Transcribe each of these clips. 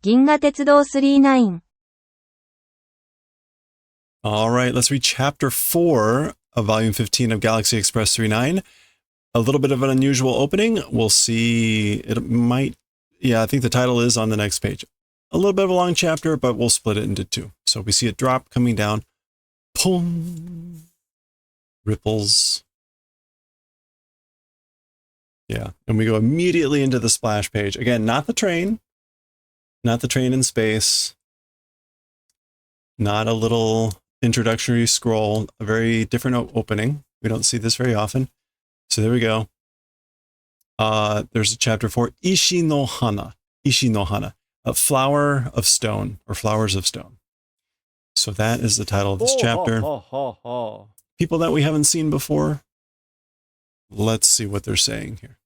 銀河鉄道39。 All right, let's read chapter 4 of volume 15 of Galaxy Express 39. A little bit of an unusual opening. We'll see. It might, I think the title is on the next page. A little bit of a long chapter, but we'll split it into two. So we see a drop coming down. Boom. Ripples. Yeah, and we go immediately into the splash page. Again, not the train in space, not a little introductory scroll, a very different opening. We don't see this very often. So there we go. There's a chapter 4, Ishi no Hana, a flower of stone, or flowers of stone. So that is the title of this chapter. People that we haven't seen before. Let's see what they're saying here.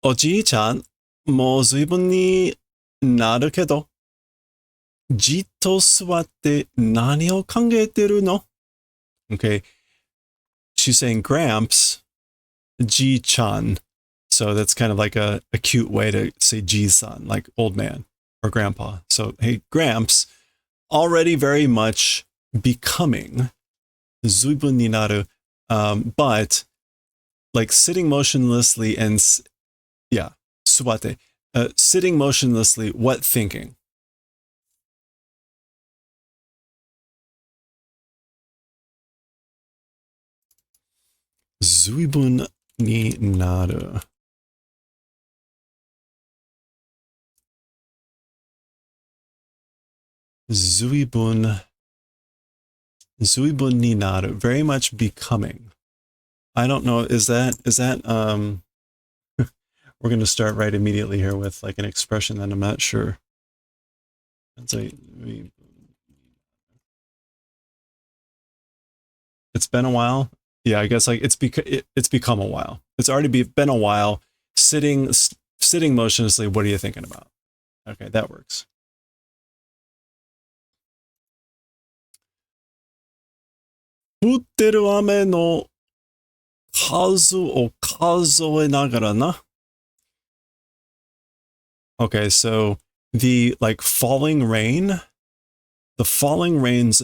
おじいちゃん、もう随分になるけど、じっと座って何を考えてるの? Okay, she's saying Gramps, Ji-chan. So that's kind of like a cute way to say Ji-san, like old man or grandpa. So, hey, Gramps, already very much becoming, 随分になる, but like sitting motionlessly and, suwate, sitting motionlessly, what thinking? Zuibun ni naru. Zuibun ni naru. Very much becoming. I don't know. Is that we're going to start right immediately here with like an expression that I'm not sure. It's been a while. Yeah, I guess like it's become a while. It's already been a while. Sitting motionlessly. What are you thinking about? Okay, that works. Utteru ame no kazu o kazoe nagara na. Okay, so the like falling rain's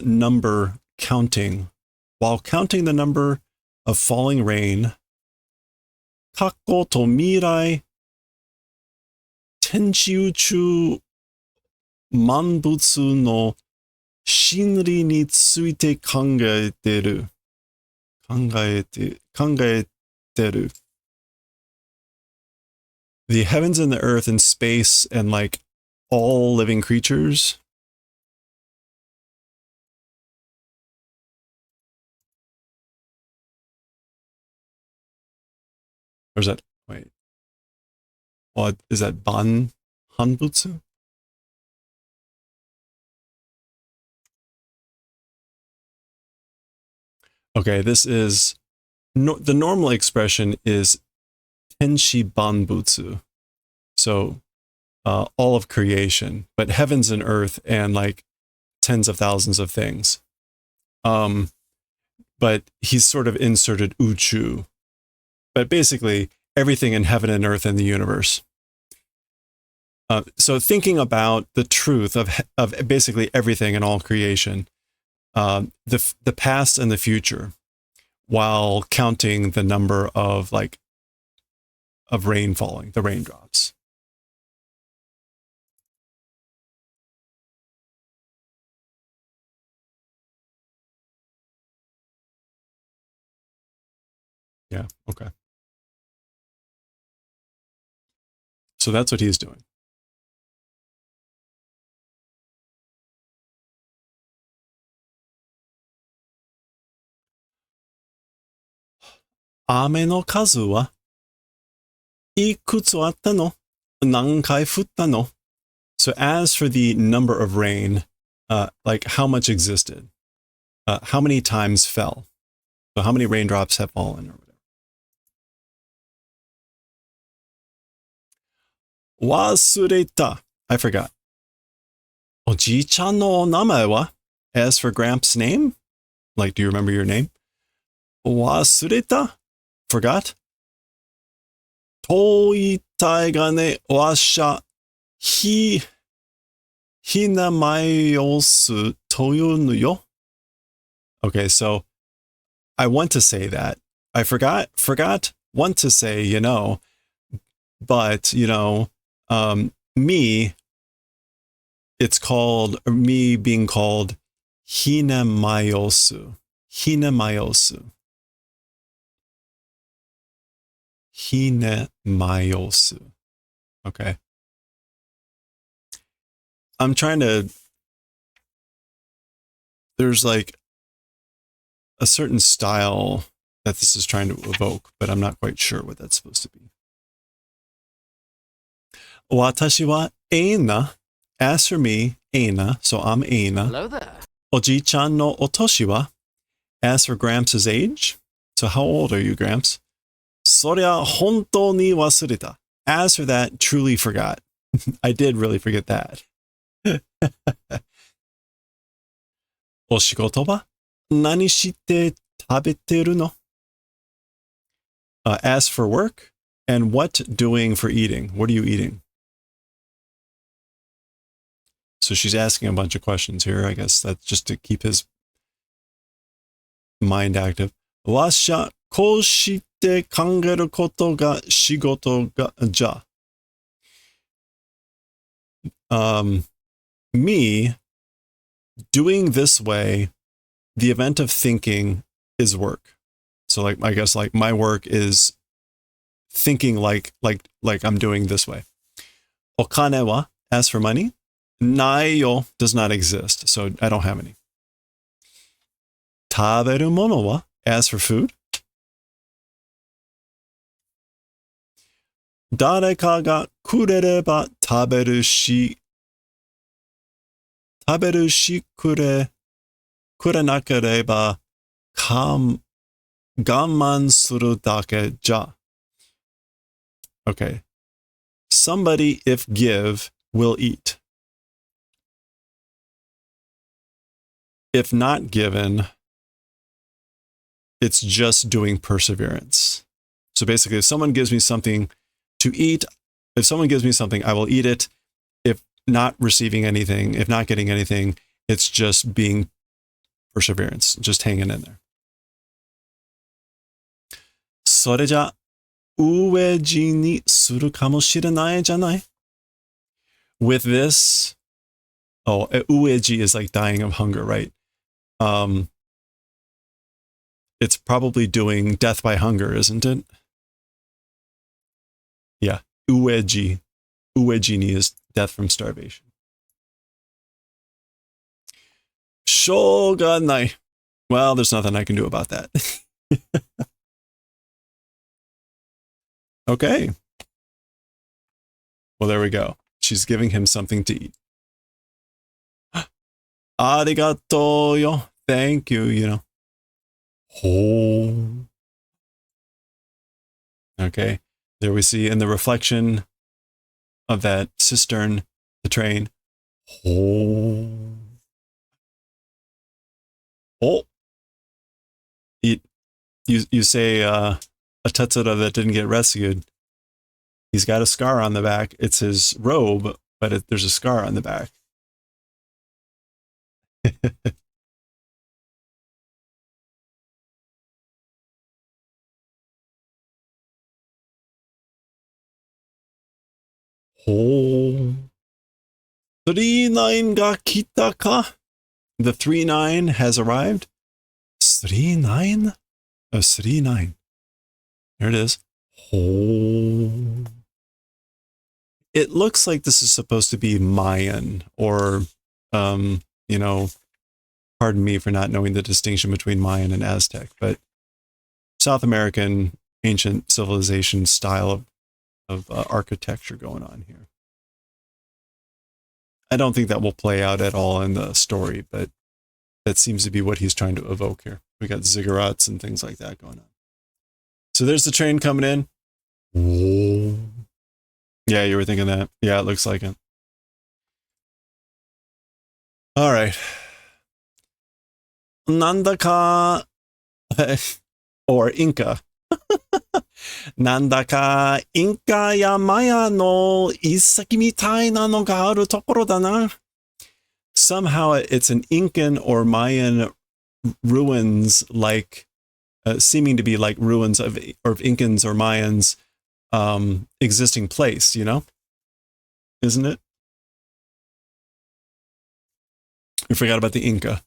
number counting. While counting the number of falling rain, kakko to mirai, tenchi uchu manbutsu no shinri ni tsuite kangaeteru. Kangaeteru. The heavens and the earth and space and like all living creatures. Or is that, wait, what is that, hanbutsu? Okay, this is, the normal expression is tenshi banbutsu. So all of creation, but heavens and earth and like tens of thousands of things. But he's sort of inserted uchu. But basically, everything in heaven and earth and the universe. So thinking about the truth of basically everything in all creation, the past and the future, while counting the number of rain falling, the raindrops. Yeah, okay. So that's what he's doing. Ame no kazu wa ikutsu atta no? Nankai futta no? So as for the number of rain, like how much existed, how many times fell, so how many raindrops have fallen or whatever. Wasureta, I forgot. Oji-chan no namae wa? As for Gramps' name, like, do you remember your name? Wasureta? Forgot? Toita 体がね、わしゃ、ひなまえをすというのよ. Okay, so I want to say that. I forgot, want to say, but, me, it's called, or me being called hinamayosu. Hinamayosu. Hinamayosu. Okay. I'm trying to, there's like a certain style that this is trying to evoke, but I'm not quite sure what that's supposed to be. Watashi wa eina. As for me, eina, so I'm eina. Hello there. Oji-chan no otoshi wa. As for Gramps' age, so how old are you, Gramps? Soria hontou ni wasureta. As for that, truly forgot. I did really forget that. Oshikoto wa? Nani shite tabeteru no? As for work, and what doing for eating? What are you eating? So she's asking a bunch of questions here. I guess that's just to keep his mind active. Washa koshite kangeru koto ga shigoto ga ja. Me doing this way, the event of thinking is work. So like, I guess like my work is thinking like I'm doing this way. Okane wa, as for money, nai yo does not exist. So I don't have any. Taberu mono wa, as for food, dareka ga kurereba taberu shi kurenakereba gamman suru dake ja. Okay. Somebody, if give, will eat. If not given, it's just doing perseverance. So basically, if someone gives me something to eat, if someone gives me something, I will eat it. If not receiving anything, if not getting anything, it's just being perseverance, just hanging in there. それじゃ、上地にするかもしれないじゃない? With this, ueji is like dying of hunger, right? It's probably doing death by hunger, isn't it? Yeah, ueji. Ueji ni is death from starvation. Shoganai. Well, there's nothing I can do about that. Okay. Well, there we go. She's giving him something to eat. Arigato yo. Thank you, Oh. Okay. There we see in the reflection of that cistern, the train. Oh. Oh. You say a Tetsura that didn't get rescued. He's got a scar on the back. It's his robe, but there's a scar on the back. Oh. 39 ga kita ka? The 39 has arrived. 39? Oh, 39. There it is. Oh. It looks like this is supposed to be Mayan or, pardon me for not knowing the distinction between Mayan and Aztec, but South American ancient civilization style of architecture going on here. I don't think that will play out at all in the story, but that seems to be what he's trying to evoke here. We got ziggurats and things like that going on. So there's the train coming in. Whoa. Yeah, you were thinking that. Yeah, it looks like it. All right. Nandaka or Inca. なんだか、インカやマヤの遺跡みたいなのがあるところだな。Somehow it's an Incan or Mayan ruins, like seeming to be like ruins of Incans or Mayans existing place, you know? Isn't it? We forgot about the Inca.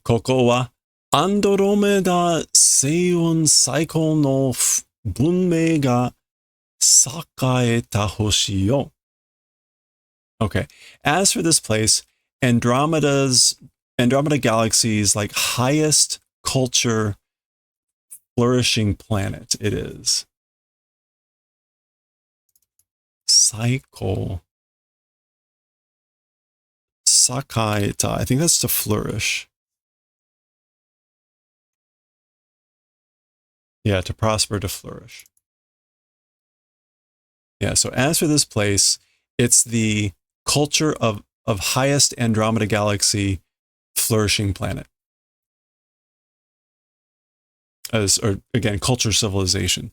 ここはアンドロメダ星雲最高の文明が栄えた星よ。Okay. As for this place, Andromeda Galaxy's like highest culture flourishing planet it is. Cycle. Sakaeta. I think that's to flourish. Yeah, to prosper, to flourish. Yeah, so as for this place, it's the culture of highest Andromeda Galaxy flourishing planet. Or again, culture civilization.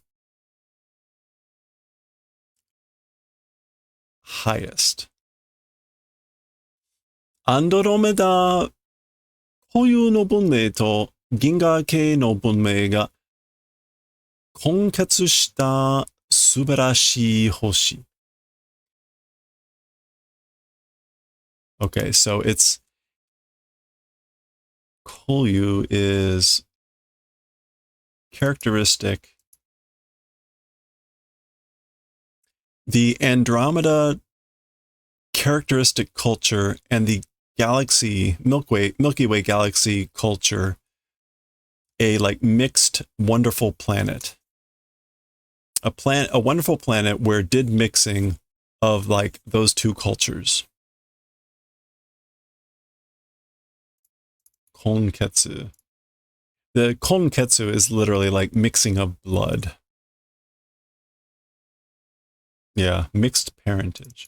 Highest. Andromeda 固有の文明と銀河系の文明が混結した素晴らしい星。Okay, so it's Kolyu is characteristic. The Andromeda characteristic culture and the galaxy, Milky Way galaxy culture, a like mixed, wonderful planet. A wonderful planet where did mixing of like those two cultures. Konketsu. The konketsu is literally like mixing of blood. Yeah, mixed parentage.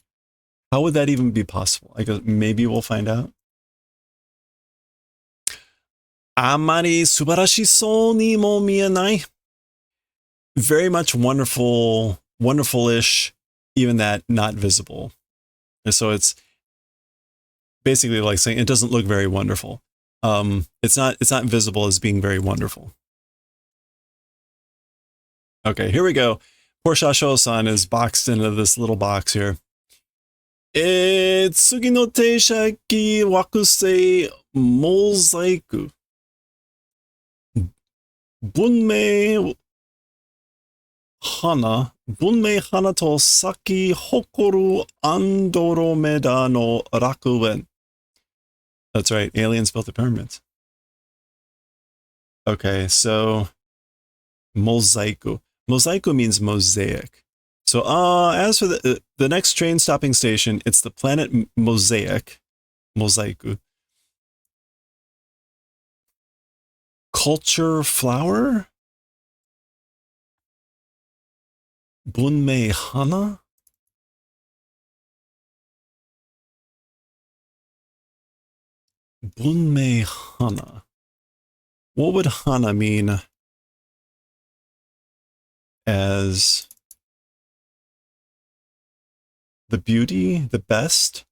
How would that even be possible? I guess maybe we'll find out. あまり素晴らしそうにも見えない. Very much wonderful, wonderful-ish, even that not visible. And so it's basically like saying it doesn't look very wonderful. It's not visible as being very wonderful. Okay, here we go. Poor Shasho-san is boxed into this little box here. 次の停車機惑星モザイク。文明花と咲き誇るアンドロメダの楽園。That's right, aliens built the pyramids. Okay, so mosaiku. Mosaiku means mosaic. So as for the next train stopping station, it's the planet Mosaic. Mosaiku. Culture flower? Bunmei hana? Bunmei hana. What would hana mean as the beauty, the best?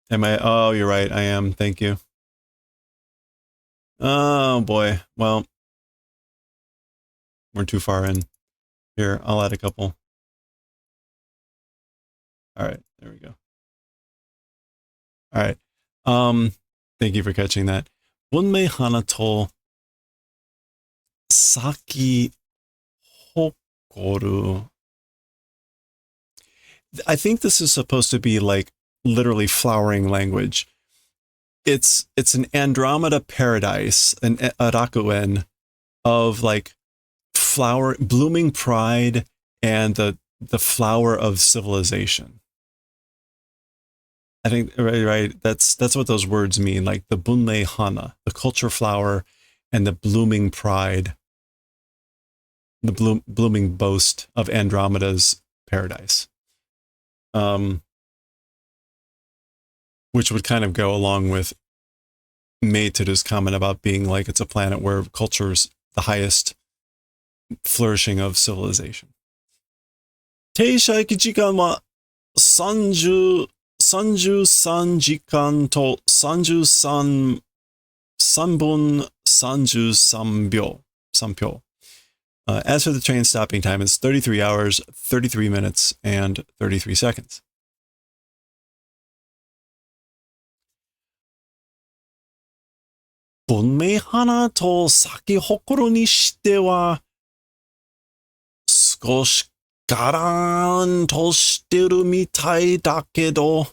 Am I? Oh, you're right. I am. Thank you. Oh, boy. Well, we're too far in. Here, I'll add a couple. All right. There we go. All right. Thank you for catching that. Bunmei hana to saki hokoru. I think this is supposed to be like literally flowering language. It's an Andromeda paradise, an Arakuen of like blooming pride and the flower of civilization. I think right. That's what those words mean, like the Bunmei hana, the culture flower, and the blooming pride, the blooming boast of Andromeda's paradise. Which would kind of go along with Meiteru's comment about being like it's a planet where culture's the highest flourishing of civilization. 停車駅時間は33時間と3分33秒。As for the train stopping time, it's 33 hours, 33 minutes, and 33 seconds.「文明花と咲き誇るにしては少しガラーンとしてるみたいだけど」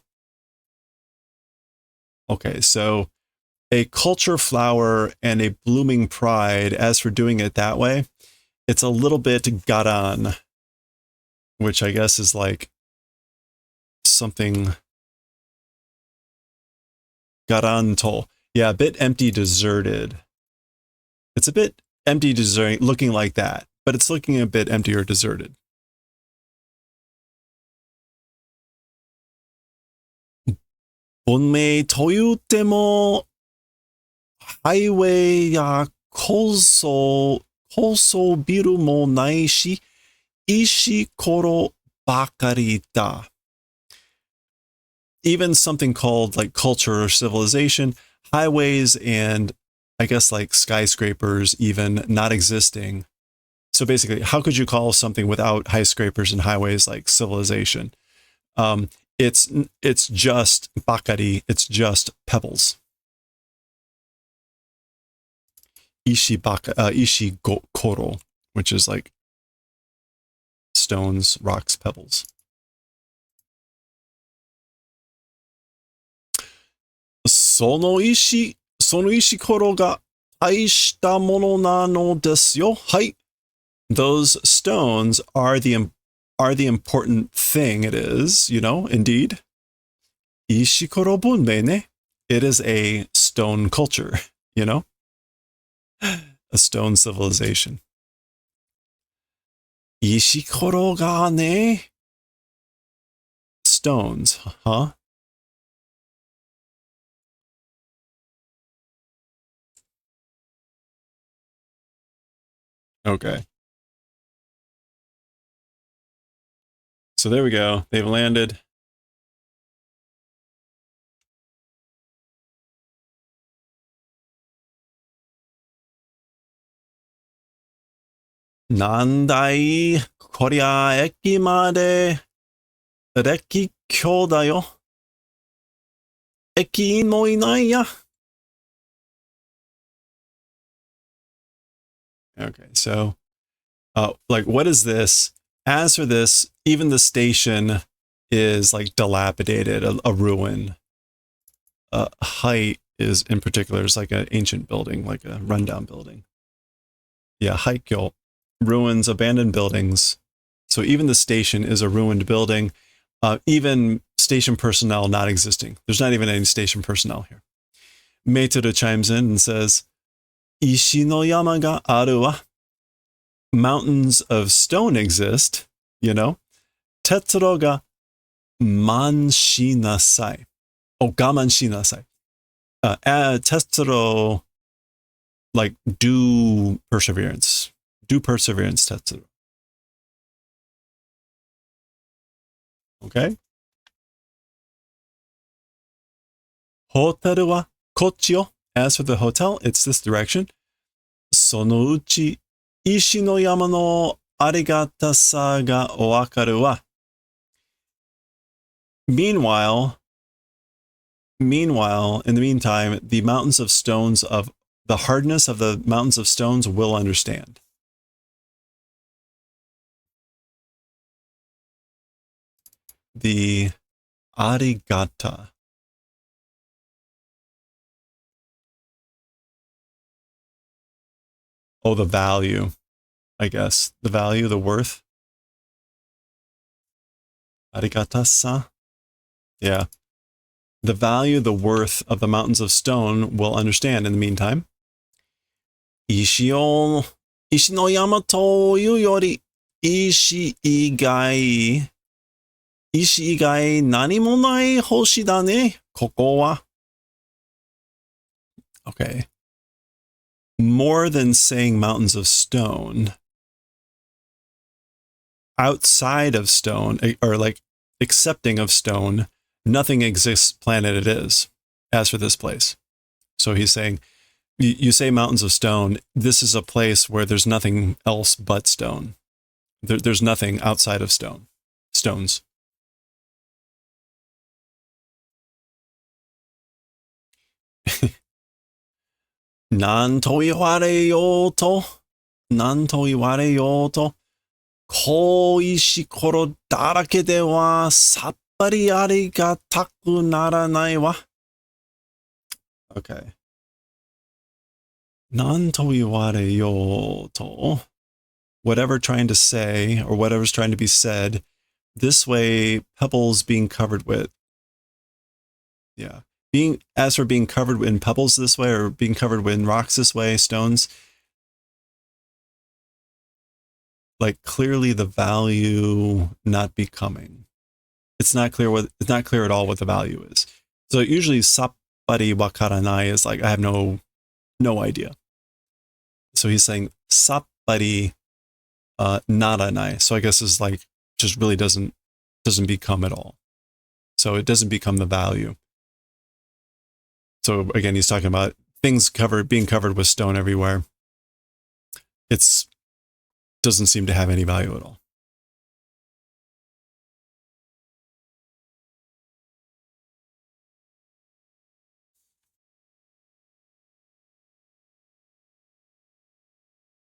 Okay, so a culture flower and a blooming pride, as for doing it that way, it's a little bit garan, which I guess is like something garanto. Yeah, a bit empty, deserted. It's a bit empty, deserted, looking like that, but it's looking a bit empty or deserted. 文明と言っても、ハイウェイや高層ビルもないし、石ころばかりだ。Even something called like culture or civilization, highways and I guess like skyscrapers even not existing. So basically, how could you call something without skyscrapers and highways like civilization? It's just bakari, it's just pebbles. Ishikoro, which is like stones, rocks, pebbles. その石ころが大したものなのですよ。はい。Those stones are the important thing it is, you know, indeed. 石ころ文明ね。It is a stone culture, you know? A stone civilization. 石ころがね。Stones, huh? Okay. So there we go. They've landed. Nandai, Korea eki made reki kyou da yo. Eki mo inai ya. Okay, so like what is this? As for this, even the station is like dilapidated, a ruin. Height is in particular is like an ancient building, like a rundown building. Yeah, haikyo, ruins, abandoned buildings. So even the station is a ruined building. Even station personnel not existing. There's not even any station personnel here. Meiteru chimes in and says, Ishi no yama ga aru wa. Mountains of stone exist, you know. Tetsuro ga man shinasai. Oh, gaman shinasai. Tetsuro, like, do perseverance. Do perseverance, Tetsuro. Okay. Hotaru wa kochi yo. As for the hotel, it's this direction. Sono uchi ishi no yama no arigatasa ga owakaru wa. Meanwhile, in the meantime, the mountains of stones of the hardness of the mountains of stones will understand. The arigata. Oh, the value, I guess. The value, the worth. Arigatasa. Yeah. The value, the worth of the mountains of stone will understand in the meantime. Ishi no yama to yu yori, ishi igai nani mo nai hoshi da ne, koko wa. Okay. More than saying mountains of stone, outside of stone, or like accepting of stone, nothing exists planet it is, as for this place. So he's saying, you say mountains of stone, this is a place where there's nothing else but stone. There's nothing outside of stones. なんと言われようと、なんと言われようと、小石ころだらけではさっぱりありがたくならないわ。Okay. なんと言われようと、whatever trying to say or whatever's trying to be said, this way pebbles being covered with, yeah. As for being covered in pebbles this way or being covered in rocks this way, stones, like clearly the value not becoming. It's not clear at all what the value is. So usually sappari wakaranai is like I have no idea. So he's saying sappari naranai. So I guess is like just really doesn't become at all. So it doesn't become the value. So again, he's talking about things being covered with stone everywhere. It's doesn't seem to have any value at all.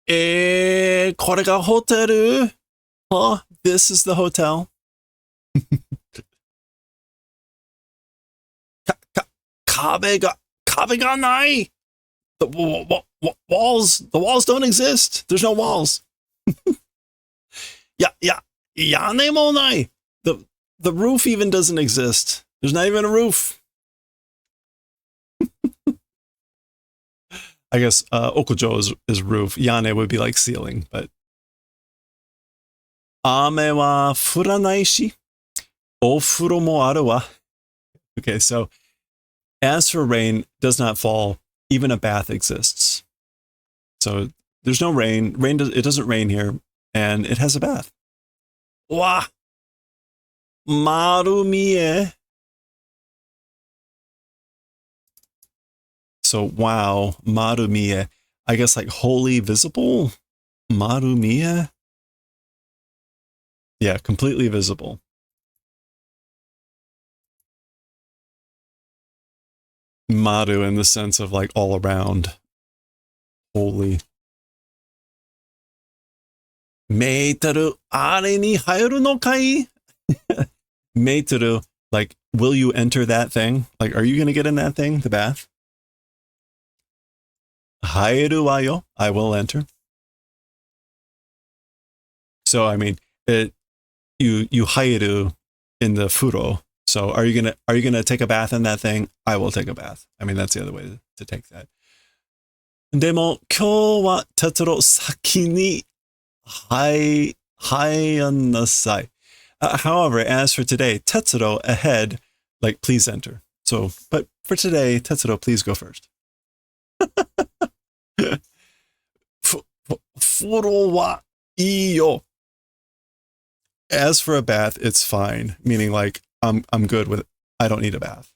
Eh, これがホテル? Huh? This is the hotel? 壁がない! The walls don't exist. There's no walls. 屋根もない! The roof even doesn't exist. There's not even a roof. I guess okujo is roof. Yane would be like ceiling, but 雨は降らないし、お風呂もあるわ. Okay, so as for rain does not fall, even a bath exists. So there's no rain. It doesn't rain here, and it has a bath. Wow. Marumie. So wow, marumie. I guess like wholly visible. Marumie. Yeah, completely visible. Maru in the sense of like all around. Holy. Meitaru are ni haeru no kai? Meitaru, like, will you enter that thing? Like, are you going to get in that thing, the bath? Haeru wa yo, I will enter. So, I mean, you haeru in the furo. So are you gonna take a bath in that thing? I will take a bath. I mean, that's the other way to take that. でも今日はTetsuro先に入んなさい. However, as for today, Tetsuro ahead, like please enter. So, but for today, Tetsuro, please go first. 風呂はいいよ. As for a bath, it's fine. Meaning like I'm good with it. I don't need a bath.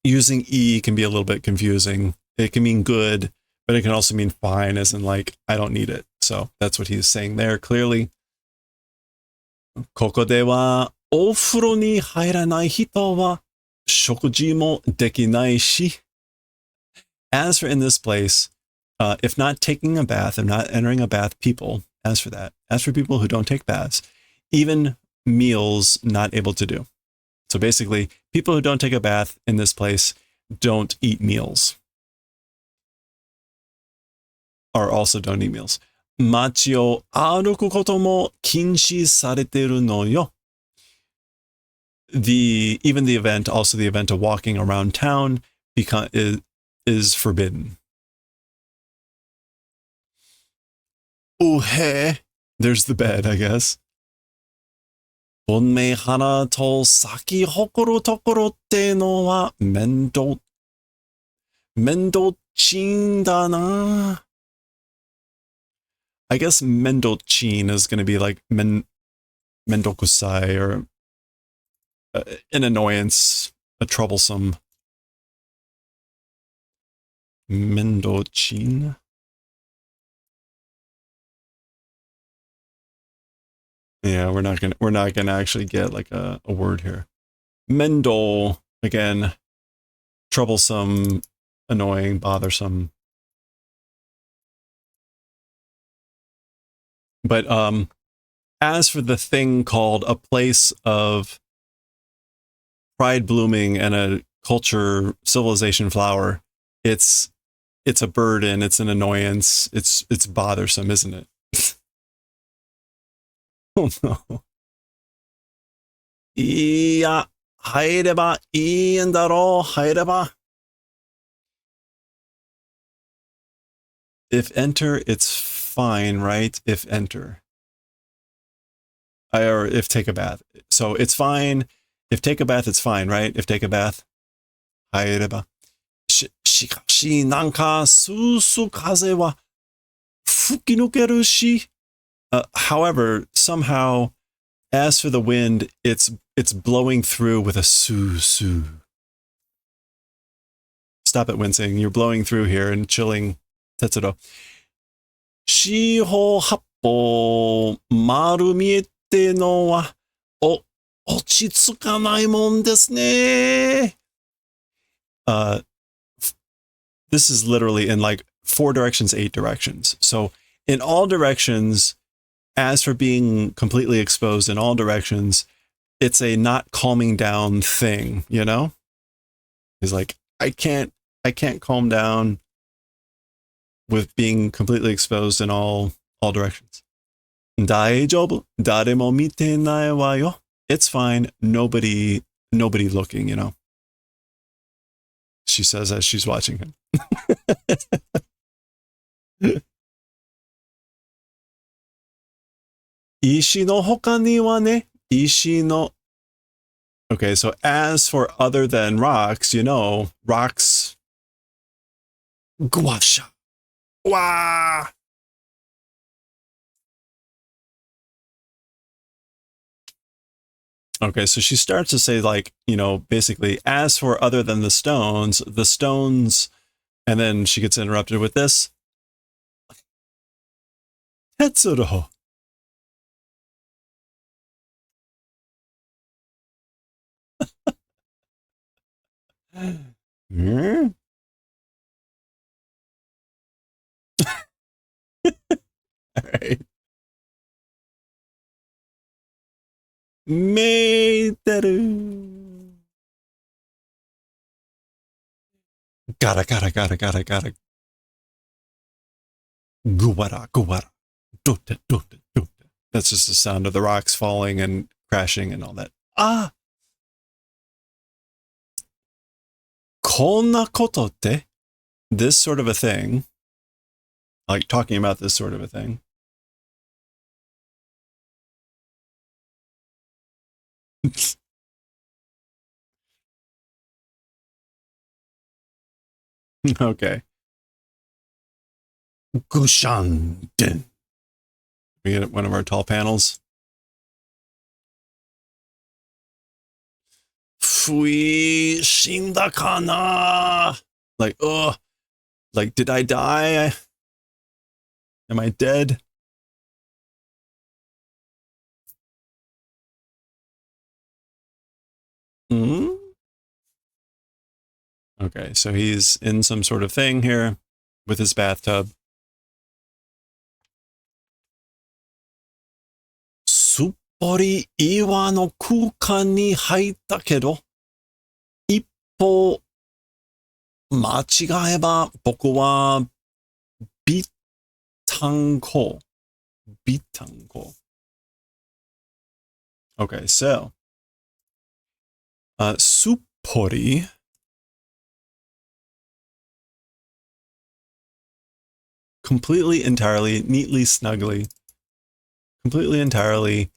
Using E can be a little bit confusing. It can mean good, but it can also mean fine, as in like, I don't need it. So that's what he's saying there, clearly. ここではお風呂に入らない人は食事もできないし. As for in this place, if not taking a bath, if not entering a bath, people, as for people who don't take baths, even meals not able to do. So basically, people who don't take a bath in this place don't eat meals. Or also don't eat meals. 街を歩くことも禁止されてるのよ. Even the event, also the event of walking around town is forbidden. Uhe. There's the bed, I guess. 本命花と咲き誇るところってのは面倒 Mendochin da na. I guess Mendochin is going to be like Mendokusai or an annoyance, a troublesome. Mendochin. Yeah, we're not gonna actually get like a word here. Mendel, again, troublesome, annoying, bothersome. But as for the thing called a place of pride blooming and a culture civilization flower, it's a burden, it's an annoyance, it's bothersome, isn't it? Oh no. いや、入ればいいんだろう、入れば。If enter, it's fine, right? If enter. Or if take a bath. So it's fine. If take a bath, it's fine, right? If take a bath. 入れば。しかし、なんか、スースー風は吹き抜けるし。However, somehow, as for the wind, it's blowing through with a soo. Stop it wincing. You're blowing through here and chilling. Tetsuro. 四方八方丸見えってのは、落ち着かないもんですね。This is literally in like 4 directions, 8 directions. So in all directions, as for being completely exposed in all directions, it's a not calming down thing, you know? He's like, I can't calm down with being completely exposed in all directions. 大丈夫。誰も見てないわよ. It's fine. Nobody looking, you know? She says as she's watching him. Ishi no hoka ni wa ne, ishi no. Okay, so as for other than rocks, you know, rocks. Guasha. Wah! Okay, so she starts to say, like, you know, basically, as for other than the stones, and then she gets interrupted with this. Tetsuro. Hmm? All right. Meiteru. Gotta. Guwara. Dote. That's just the sound of the rocks falling and crashing and all that. Ah! Konna koto te? This sort of a thing. Like talking about this sort of a thing. Okay. Gushanden. We get one of our tall panels. Fui shinda kana. Like, oh, like, did I die? Am I dead? Hmm? Okay, so he's in some sort of thing here with his bathtub. すっぽり岩の空間に入ったけど、一歩間違えば僕はビタンコ。Okay, so, すっぽり completely, entirely, neatly, snugly, completely, entirely,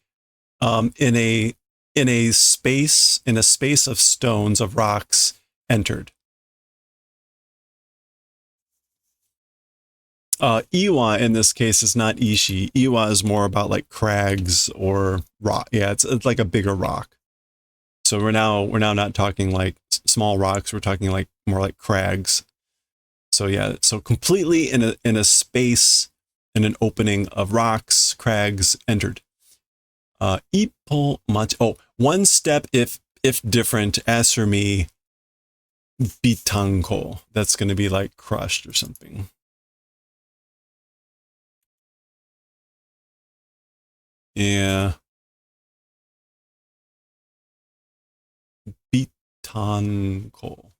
in a space of stones, of rocks, entered. Iwa in this case is not ishi. Iwa is more about like crags or rock. Yeah, it's like a bigger rock. So we're now not talking like small rocks. We're talking like more like crags. So yeah, so completely in a space, in an opening of rocks, crags entered. Ippo machi. Oh, one step if different. As for me, bitanko. That's going to be like crushed or something. Yeah. Bitanko.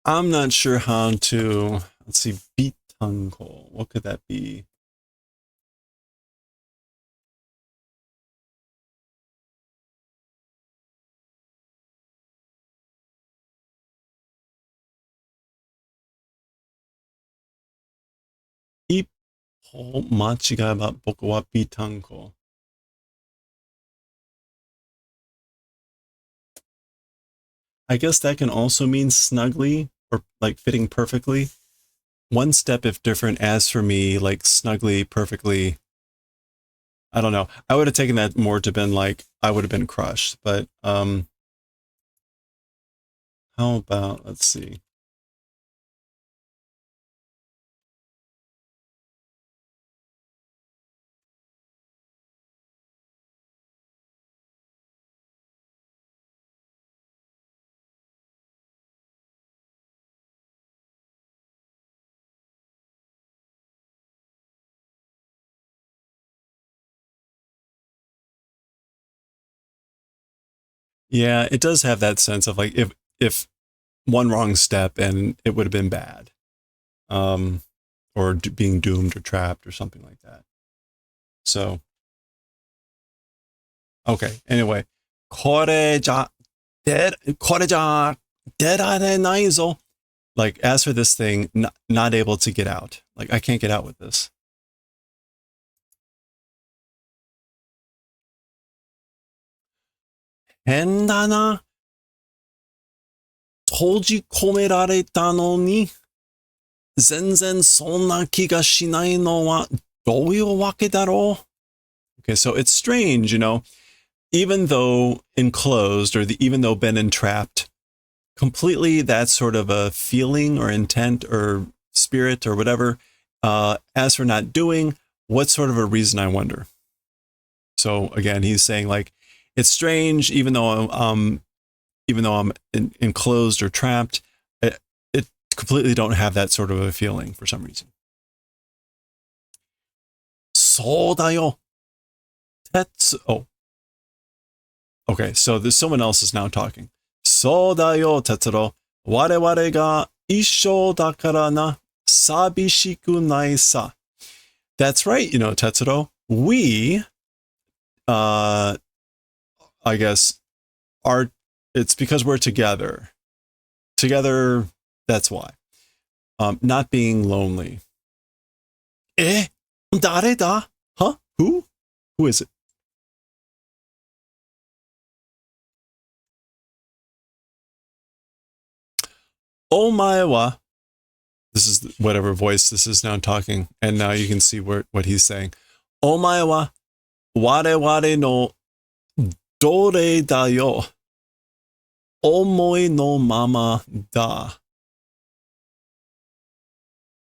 I'm not sure how to, let's see, bitanko. What could that be? Ippo machigaeba boku wa bitanko. I guess that can also mean snugly or like fitting perfectly. One step if different. As for me, like snugly, perfectly. I don't know. I would have taken that more to been like I would have been crushed. But how about, let's see. Yeah, it does have that sense of like if one wrong step and it would have been bad, or being doomed or trapped or something like that. So okay. Anyway, これじゃ出られないぞ. Like as for this thing, not able to get out. Like I can't get out with this. 変だな。閉じ込められたのに、全然そんな気がしないのはどういうわけだろう? Okay, so it's strange, even though enclosed or even though been entrapped, completely that sort of a feeling or intent or spirit or whatever. As for not doing, what sort of a reason, I wonder? So again, he's saying like, it's strange, even though I'm enclosed or trapped, it completely don't have that sort of a feeling for some reason. そうだよ. Oh. Okay, so there's someone else is now talking. そうだよ, Tetsuro. 我々が一緒だからな。寂しくないさ. That's right, Tetsuro. We, I guess, it's because we're together. Together, that's why. Not being lonely. 誰だ? Huh? Who? Who is it? お前は, this is whatever voice this is now talking, and now you can see what he's saying. お前は我々の奴隷だよ。思いのままだ.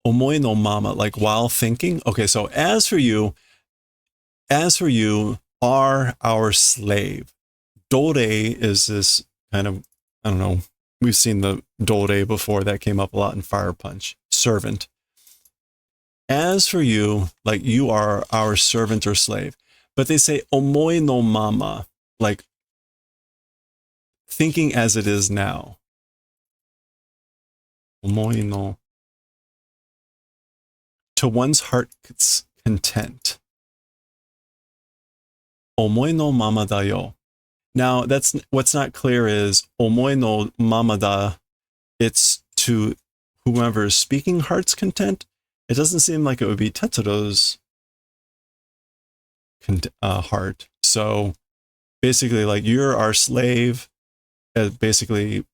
思いのまま, like while thinking. Okay, so as for you are our slave. Dore is this kind of, I don't know, we've seen the dore before, that came up a lot in Fire Punch. Servant. As for you, like you are our servant or slave. But they say omoi no mama, like thinking as it is now. Omoi no. To one's heart's content. Omoi no mama da yo. Now, that's what's not clear is omoi no mama da. It's to whomever is speaking heart's content. It doesn't seem like it would be Tetsuro's heart. So basically, like, you're our slave, basically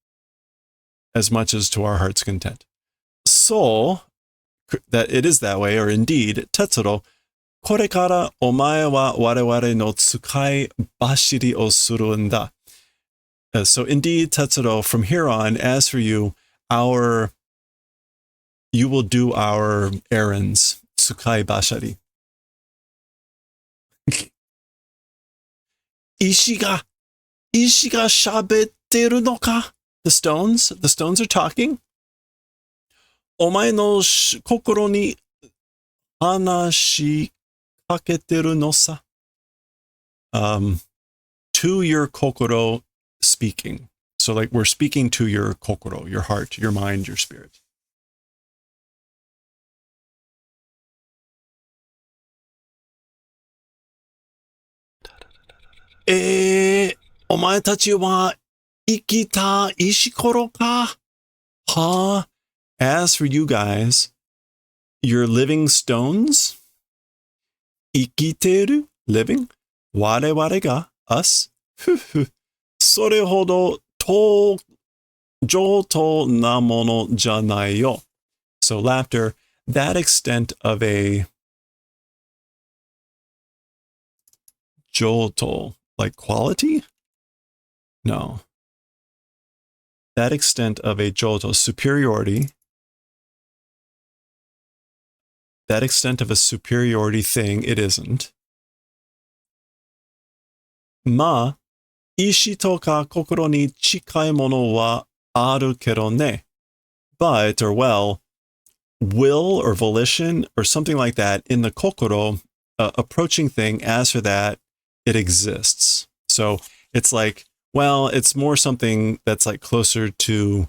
as much as to our heart's content. So, that it is that way, or indeed, Tetsuro, これからお前は我々の使い走りをするんだ。So indeed, Tetsuro, from here on, as for you, you will do our errands. Tsukai bashari. 石が喋ってるのか? The stones are talking. お前の心に話しかけてるのさ. To your kokoro speaking. So like we're speaking to your kokoro, your heart, your mind, your spirit. Eh, お前たちは生きた石ころか? Huh? As for you guys, you're living stones? 生きてる? Living? 我々が us? ふふ。それほど上等なものじゃないよ. So laughter, that extent of a 上等, like quality? No. That extent of a joto, superiority, that extent of a superiority thing, it isn't. Ma, ishi to ka kokoro ni chikai mono wa aru kedo ne. But, or well, will or volition or something like that in the kokoro, approaching thing, as for that, it exists. So it's like, well, it's more something that's like closer to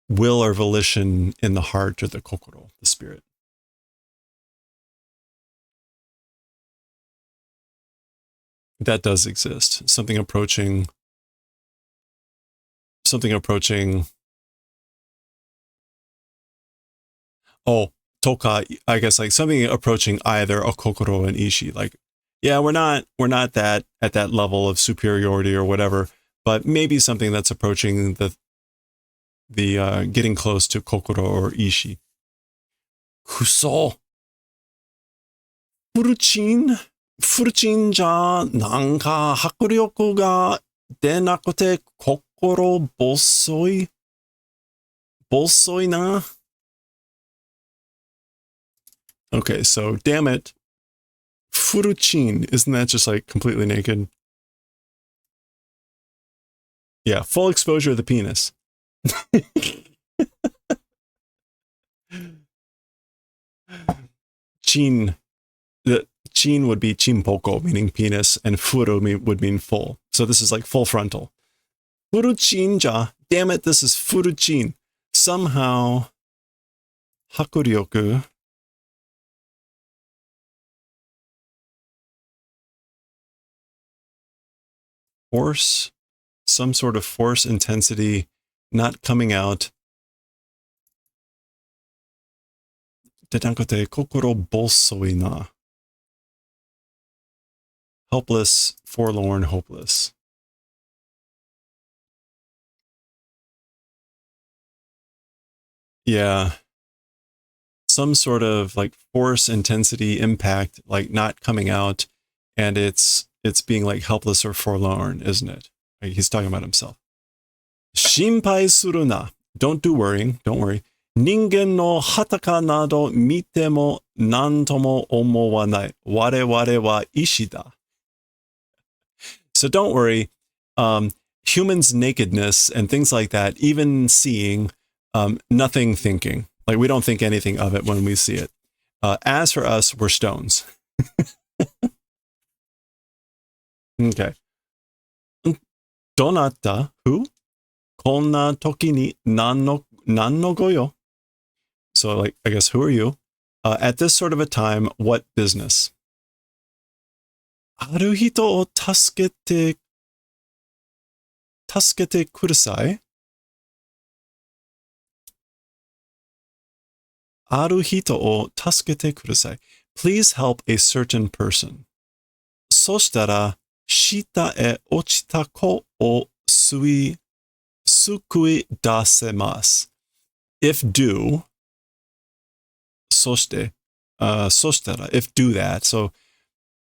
will or volition in the heart or the kokoro, the spirit. That does exist. Something approaching. Oh, toka, I guess like something approaching either a kokoro and ishi. Like, yeah, we're not that at that level of superiority or whatever, but maybe something that's approaching the getting close to kokoro or ishi. Kuso. Furuchin じゃなんか迫力が出なくて心細いな. Okay, so damn it. Furuchin, isn't that just like completely naked? Yeah, full exposure of the penis. Chin. The chin would be chinpoko, meaning penis, and furu would mean full. So this is like full frontal. Furuchin ja. Damn it, this is furuchin. Somehow, hakuryoku. Force, some sort of force, intensity, not coming out. Tetankote kokoro bolsoi na. Helpless, forlorn, hopeless. Yeah. Some sort of like force, intensity, impact, like not coming out, and it's being like helpless or forlorn, isn't it? Like he's talking about himself. Shinpai suru na. Don't worry. 人間の裸など見ても何とも思わない。我々は石だ. So don't worry. Humans' nakedness and things like that, even seeing, nothing thinking. Like we don't think anything of it when we see it. As for us, we're stones. Okay. Donata, who? Konna toki ni nan no goyo? So, like, I guess, who are you? At this sort of a time, what business? Aru hito o tasukete kudasai? Aru hito o tasukete kudasai. Please help a certain person. Soshitara, shita e ochita ko o sukui dasemasu. If do, soshite, soshitara, if do that. So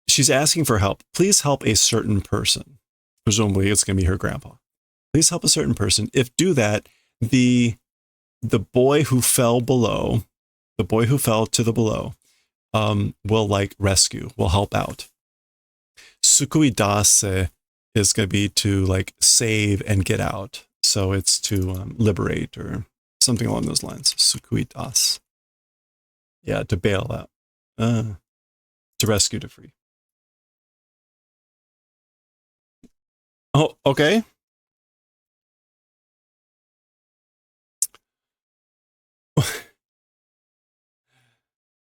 she's asking for help. Please help a certain person. Presumably it's going to be her grandpa. Please help a certain person. If do that, the boy who fell below, the boy who fell to the below, will like rescue, will help out. Sukui dase is going to be to like save and get out. So it's to liberate or something along those lines. Sukui das. Yeah, to bail out. To rescue, to free. Oh, okay.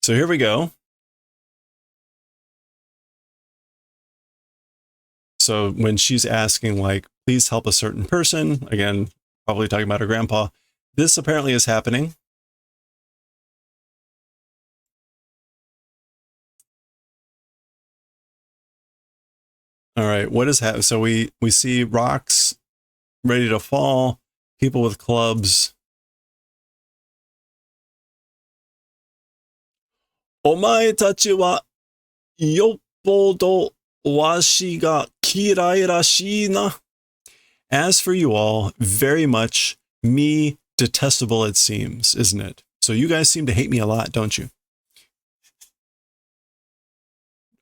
So here we go. So when she's asking, like, please help a certain person, again, probably talking about her grandpa, this apparently is happening. All right, what is happening? So we see rocks ready to fall, people with clubs. Omae tachi wa yoppodo washi ga kirai rashii na. As for you all, very much me detestable it seems, isn't it? So you guys seem to hate me a lot, don't you?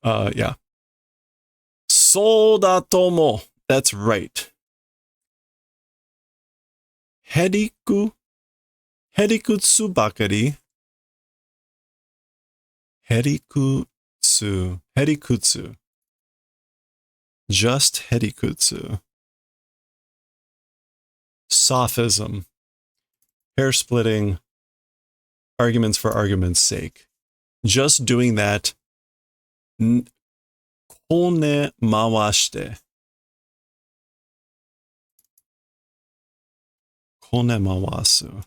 Yeah. Soudatomo. That's right. Herikutsu bakari. Herikutsu. Just herikutsu. Sophism. Hair splitting. Arguments for argument's sake. Just doing that. Kone mawashite. Kone mawasu.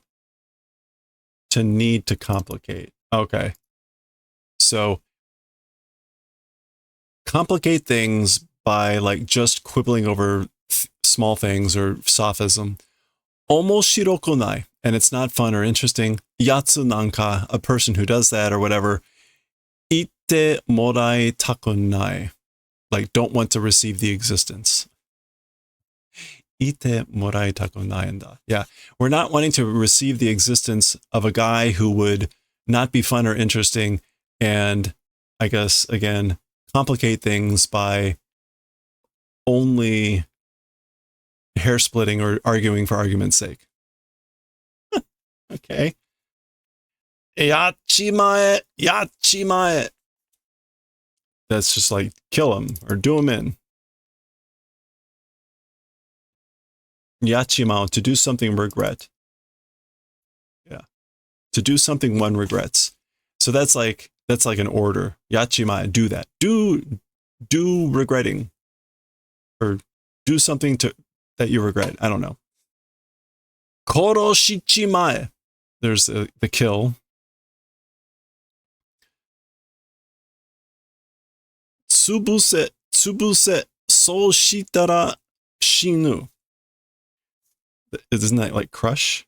To need to complicate. Okay. So complicate things by like just quibbling over small things or sophism. Omoshirokunai. And it's not fun or interesting. Yatsu nanka, a person who does that or whatever. Ite morai takunai. Like, don't want to receive the existence. Ite morai takunai. Yeah, we're not wanting to receive the existence of a guy who would not be fun or interesting and, I guess, again, complicate things by only hair splitting or arguing for argument's sake. Okay. Yachimae. That's just like kill him or do him in. Yachimao, to do something regret. Yeah. To do something one regrets. So that's like an order. Yachimai, do that. Do regretting. Or do something that you regret. I don't know. Koroshichimae. There's the kill. Tsubuse, so shitara shinu. Isn't that like crush?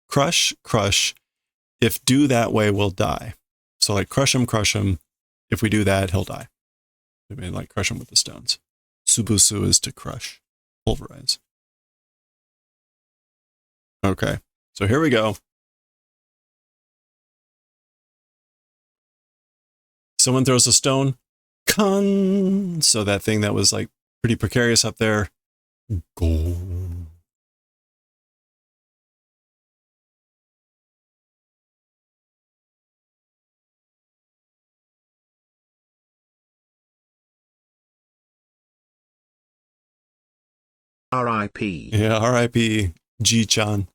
Crush. If do that way, we'll die. So like crush him. If we do that, he'll die. I mean, like crush him with the stones. Tsubusu is to crush, pulverize. Okay, so here we go. Someone throws a stone. Kan. So that thing that was like pretty precarious up there. Go. R.I.P. Yeah, R.I.P. Ji-chan.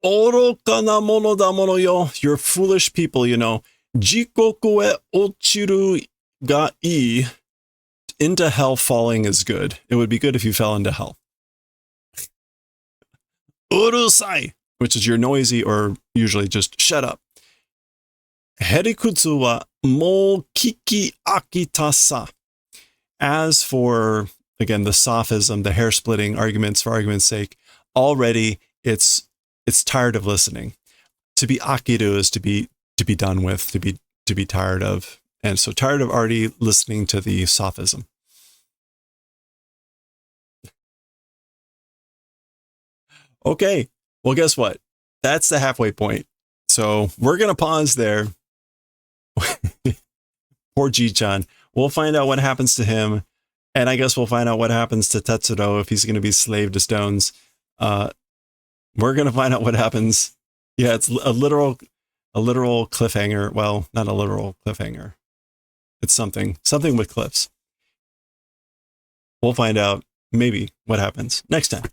Oroka na mono da mono yo. You're foolish people, you know. Jikoku e ochiru ga ii. Into hell falling is good. It would be good if you fell into hell. Urusai, which is you're noisy or usually just shut up. Herikutsu wa mo kiki akita sa. As for, again, the sophism, the hair splitting arguments for argument's sake, already it's tired of listening. To be akiru is to be done with, to be tired of. And so tired of already listening to the sophism. Okay. Well, guess what? That's the halfway point. So we're going to pause there. Poor Ji-chan. We'll find out what happens to him. And I guess we'll find out what happens to Tetsuro if he's going to be slave to stones. We're going to find out what happens. Yeah, it's a literal cliffhanger. Well, not a literal cliffhanger. It's something with cliffs. We'll find out maybe what happens next time.